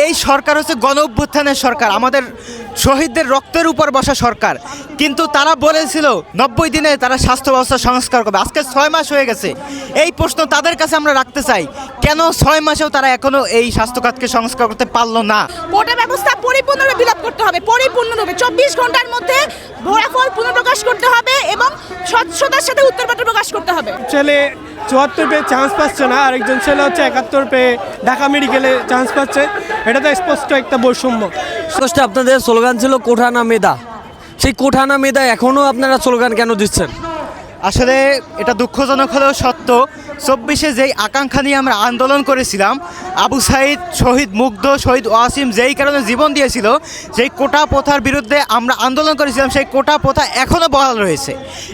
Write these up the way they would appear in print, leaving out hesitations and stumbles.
এই সরকার হচ্ছে গণ অভ্যুত্থানের সরকার, আমাদের শহীদদের রক্তের উপর বসা সরকার। কিন্তু তারা বলেছিল 90 দিনে তারা স্বাস্থ্য ব্যবস্থা সংস্কার করবে, আজকে 6 মাস হয়ে গেছে। এই প্রশ্ন তাদের কাছে আমরা রাখতে চাই, কেন 6 মাসেও তারা এখনো এই স্বাস্থ্য খাতকে সংস্কার করতে পারলো না। কোটা ব্যবস্থা পরিপূর্ণরূপে বিলোপ করতে হবে, পরিপূর্ণরূপে 24 ঘন্টার মধ্যে ফলাফল পুনঃপ্রকাশ করতে হবে এবং স্বচ্ছতার সাথে উত্তরপত্র প্রকাশ করতে হবে। ছেলে 74 পেয়ে চান্স পাচ্ছে না, আরেকজন ছেলে হচ্ছে 71 পেয়ে ঢাকা মেডিকেলে চান্স পাচ্ছে। এটা তো স্পষ্ট একটা বৈষম্য। আপনাদের স্লোগান ছিল কোঠা না মেধা, সেই কোঠা না মেধা এখনও আপনারা স্লোগান কেন দিচ্ছেন? আসলে এটা দুঃখজনক হলেও সত্য, 24-এ যেই আকাঙ্ক্ষা নিয়ে আমরা আন্দোলন করেছিলাম, আবু সাইদ, শহীদ মুগ্ধ, শহীদ ওয়াসিম যেই কারণে জীবন দিয়েছিল, সেই কোটা প্রথার বিরুদ্ধে আমরা আন্দোলন করেছিলাম, সেই কোটা প্রথা এখনও বহাল রয়েছে।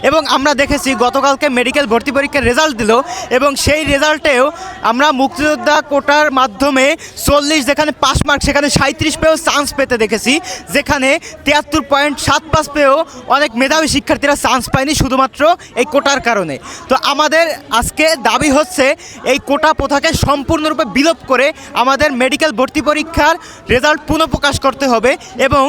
এবং আমরা দেখেছি গতকালকে মেডিকেল ভর্তি পরীক্ষার রেজাল্ট দিল, এবং সেই রেজাল্টেও আমরা মুক্তিযোদ্ধা কোটার মাধ্যমে 40 যেখানে পাস মার্ক সেখানে 37 পেয়েও চান্স পেতে দেখেছি, যেখানে 73.75 পেয়েও অনেক মেধাবী শিক্ষার্থীরা চান্স পায়নি শুধুমাত্র এই কোটার কারণে। তো আমাদের আজকে দাবি হচ্ছে এই কোটা প্রথাকে সম্পূর্ণরূপে বিলোপ করে আমাদের মেডিকেল ভর্তি পরীক্ষার রেজাল্ট পুনঃপ্রকাশ করতে হবে, এবং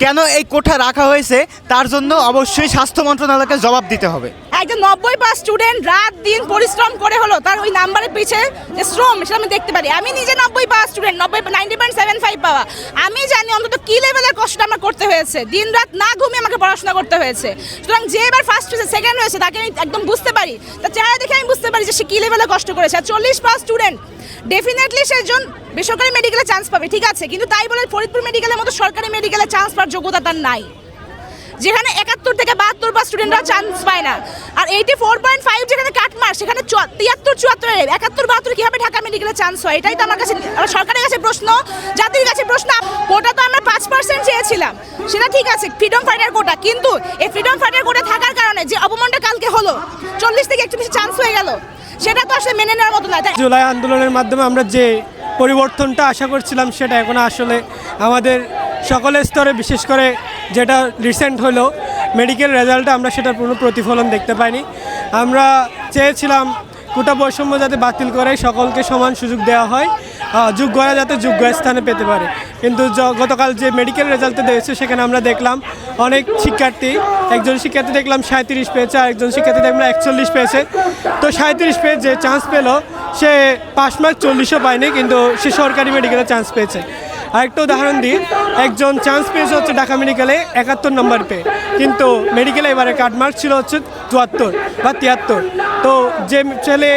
কেন এই কোটা রাখা হয়েছে তার জন্য অবশ্যই স্বাস্থ্য মন্ত্রণালয়কে জবাব দিতে হবে। একজন 90 পাস স্টুডেন্ট রাত দিন পরিশ্রম করে হলো তার ওই নাম্বারের পিছে যে শ্রম সেটা আমি দেখতে পারি। আমি নিজে 90 পাস স্টুডেন্ট, 90.75 পাওয়া, আমি জানি অন্তত কি লেভেলের কষ্টটা আমার করতে হয়েছে, দিন রাত না ঘুমিয়ে আমাকে পড়াশোনা করতে হয়েছে। সুতরাং যে এবার ফার্স্ট হয়েছে, সেকেন্ড হয়েছে, তাকে আমি একদম বুঝতে পারি, তার চেহারা দেখে আমি বুঝতে পারি যে সে কি লেভেলে কষ্ট করেছে। আর 40 পাস স্টুডেন্ট ডেফিনেটলি সেজন বেসরকারি মেডিকেলে চান্স পাবে, ঠিক আছে, কিন্তু তাই বলে ফরিদপুর মেডিকেলের মতো সরকারি মেডিকেলে চান্স পাওয়ার যোগ্যতা তার নাই, যেখানে 71 থেকে 72 পাস স্টুডেন্টরা চান্স পায় না। আর 84.5 যেখানে কাটমার্ক, সেখানে 73, 74, 71, 72 কীভাবে ঢাকা মেডিকেলে চান্স হয়? এটাই তো আমার কাছে, সরকারের কাছে প্রশ্ন, জাতির কাছে প্রশ্ন। কোটা তো আমরা 5% চেয়েছিলাম, সেটা ঠিক আছে, ফ্রিডম ফাইটার কোটা, কিন্তু এই ফ্রিডম ফাইটার কোটা থাকার কারণে যে অপমানটা কালকে হলো, 40 থেকে একটু বেশি চান্স হয়ে গেল, সেটা তো আসলে মেনে নেওয়ার মতো না। জুলাই আন্দোলনের মাধ্যমে আমরা যে পরিবর্তনটা আশা করছিলাম সেটা এখন আসলে আমাদের সকলের স্তরে, বিশেষ করে যেটা রিসেন্ট হলো মেডিকেল রেজাল্টে আমরা সেটার কোনো প্রতিফলন দেখতে পাইনি। আমরা চেয়েছিলাম কোটা বৈষম্য যাতে বাতিল করে সকলকে সমান সুযোগ দেওয়া হয়, যোগ্যরা যাতে যোগ্য স্থানে পেতে পারে। কিন্তু গতকাল যে মেডিকেল রেজাল্টে দিয়েছে সেখানে আমরা দেখলাম অনেক শিক্ষার্থী, একজন শিক্ষার্থী দেখলাম 37 পেয়েছে, আর একজন শিক্ষার্থী দেখলাম 41 পেয়েছে। তো 37 পেয়ে যে চান্স পেল সে পাস মার্ক 40ও পায়নি, কিন্তু সে সরকারি মেডিকেলে চান্স পেয়েছে। আরেকটা উদাহরণ দিই, একজন চান্স পেয়েছে হচ্ছে ঢাকা মেডিকেলে 71 নম্বর পেয়ে, কিন্তু মেডিকেলে এবারে কাটমার্ক ছিল হচ্ছে 74 বা 73। তো যে ছেলে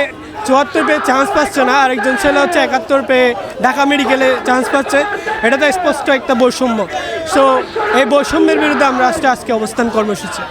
74 পেয়ে চান্স পাচ্ছে না, আরেকজন ছেলে হচ্ছে 71 পেয়ে ঢাকা মেডিকেলে চান্স পাচ্ছে। এটা তো স্পষ্ট একটা বৈষম্য। সো এই বৈষম্যের বিরুদ্ধে আমরা আজকে অবস্থান কর্মসূচি।